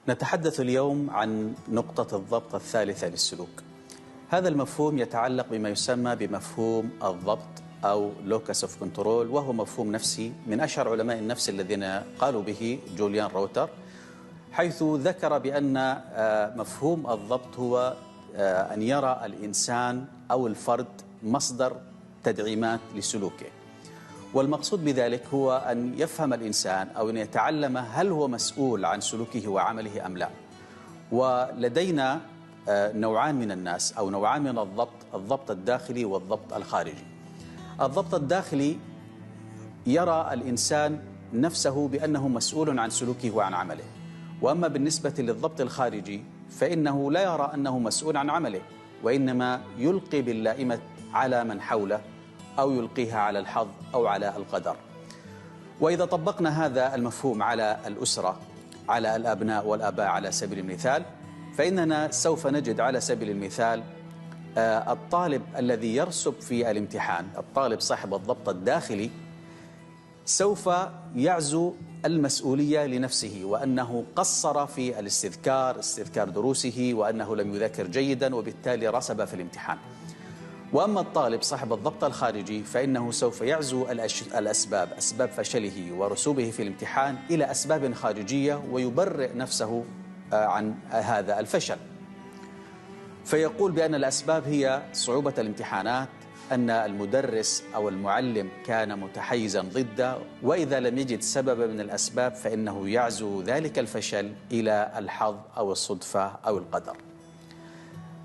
نتحدث اليوم عن نقطة الضبط الثالثة للسلوك. هذا المفهوم يتعلق بما يسمى بمفهوم الضبط أو locus of control، وهو مفهوم نفسي من أشهر علماء النفس الذين قالوا به جوليان روتر، حيث ذكر بأن مفهوم الضبط هو أن يرى الإنسان أو الفرد مصدر تدعيمات لسلوكه. والمقصود بذلك هو أن يفهم الإنسان أو أن يتعلم هل هو مسؤول عن سلوكه وعمله أم لا. ولدينا نوعان من الناس أو نوعان من الضبط الداخلي والضبط الخارجي. الضبط الداخلي يرى الإنسان نفسه بأنه مسؤول عن سلوكه وعن عمله، وأما بالنسبة للضبط الخارجي فإنه لا يرى أنه مسؤول عن عمله، وإنما يلقي باللائمة على من حوله أو يلقيها على الحظ أو على القدر. وإذا طبقنا هذا المفهوم على الأسرة، على الأبناء والآباء على سبيل المثال، فإننا سوف نجد على سبيل المثال الطالب الذي يرسب في الامتحان، الطالب صاحب الضبط الداخلي، سوف يعزو المسؤولية لنفسه، وأنه قصر في استذكار دروسه، وأنه لم يذاكر جيدا وبالتالي رسب في الامتحان. وأما الطالب صاحب الضبط الخارجي فإنه سوف يعزو أسباب فشله ورسوبه في الامتحان إلى أسباب خارجية، ويبرئ نفسه عن هذا الفشل، فيقول بأن الأسباب هي صعوبة الامتحانات، أن المدرس أو المعلم كان متحيزا ضده، وإذا لم يجد سببا من الأسباب فإنه يعزو ذلك الفشل إلى الحظ أو الصدفة أو القدر.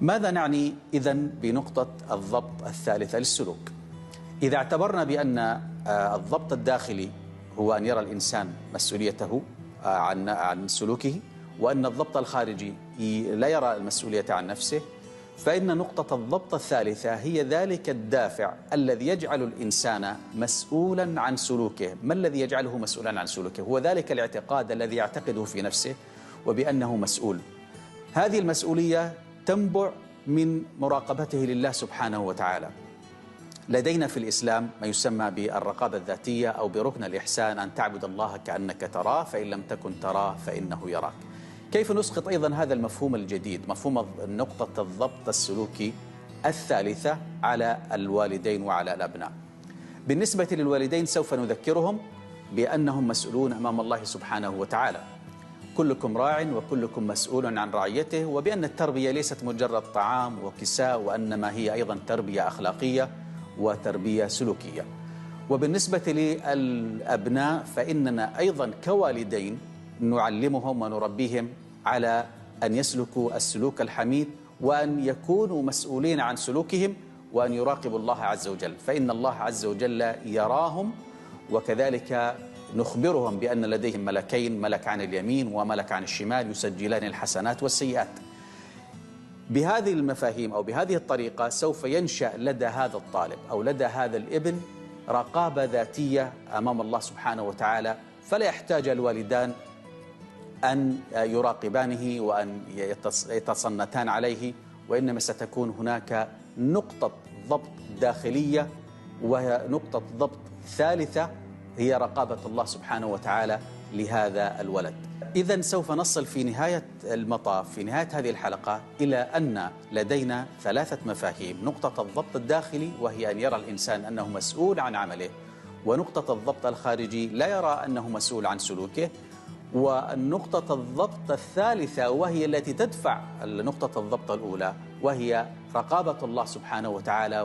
ماذا نعني إذن بنقطة الضبط الثالثة للسلوك؟ إذا اعتبرنا بأن الضبط الداخلي هو أن يرى الإنسان مسؤوليته عن سلوكه، وأن الضبط الخارجي لا يرى المسؤولية عن نفسه، فإن نقطة الضبط الثالثة هي ذلك الدافع الذي يجعل الإنسان مسؤولا عن سلوكه. ما الذي يجعله مسؤولا عن سلوكه؟ هو ذلك الاعتقاد الذي يعتقده في نفسه وبأنه مسؤول. هذه المسؤولية تنبع من مراقبته لله سبحانه وتعالى. لدينا في الإسلام ما يسمى بالرقابة الذاتية أو بركن الإحسان، أن تعبد الله كأنك تراه فإن لم تكن تراه فإنه يراك. كيف نسقط أيضا هذا المفهوم الجديد، مفهوم نقطة الضبط السلوكي الثالثة، على الوالدين وعلى الأبناء؟ بالنسبة للوالدين سوف نذكرهم بأنهم مسؤولون أمام الله سبحانه وتعالى، كلكم راع وكلكم مسؤول عن رعيته، وبأن التربية ليست مجرد طعام وكساء، وإنما هي أيضا تربية أخلاقية وتربية سلوكية. وبالنسبة للأبناء فإننا أيضا كوالدين نعلمهم ونربيهم على أن يسلكوا السلوك الحميد، وأن يكونوا مسؤولين عن سلوكهم، وأن يراقبوا الله عز وجل، فإن الله عز وجل يراهم. وكذلك نخبرهم بأن لديهم ملكين، ملك عن اليمين وملك عن الشمال، يسجلان الحسنات والسيئات. بهذه المفاهيم أو بهذه الطريقة سوف ينشأ لدى هذا الطالب أو لدى هذا الابن رقابة ذاتية أمام الله سبحانه وتعالى، فلا يحتاج الوالدان أن يراقبانه وأن يتصنتان عليه، وإنما ستكون هناك نقطة ضبط داخلية، وهي نقطة ضبط ثالثة، هي رقابة الله سبحانه وتعالى لهذا الولد. إذن سوف نصل في نهاية المطاف، في نهاية هذه الحلقة، إلى أن لدينا ثلاثة مفاهيم: نقطة الضبط الداخلي وهي أن يرى الإنسان أنه مسؤول عن عمله، ونقطة الضبط الخارجي لا يرى أنه مسؤول عن سلوكه، والنقطة الضبط الثالثة وهي التي تدفع نقطة الضبط الأولى، وهي رقابة الله سبحانه وتعالى.